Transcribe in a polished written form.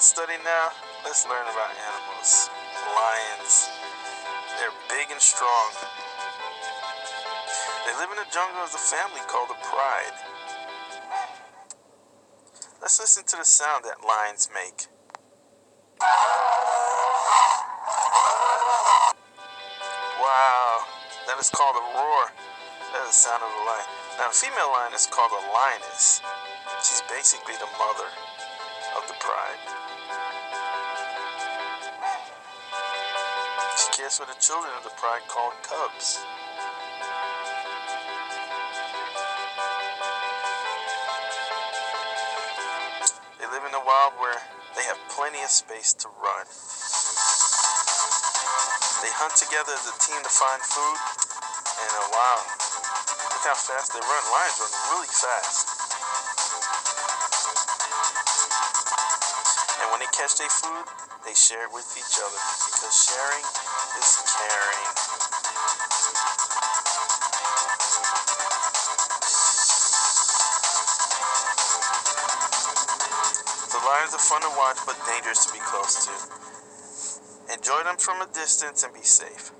study now. Let's learn about animals. Lions. They're big and strong. They live in the jungle as a family called a pride. Let's listen to the sound that lions make. Wow, that is called a roar. That is the sound of a lion. Now, the female lion is called a lioness. She's basically the mother of the pride. She cares for the children of the pride called cubs. They live in the wild where they have plenty of space to run. They hunt together as a team to find food. And wow, look how fast they run. Lions run really fast. And when they catch their food, they share it with each other because sharing is caring. The lions are fun to watch but dangerous to be close to. Enjoy them from a distance and be safe.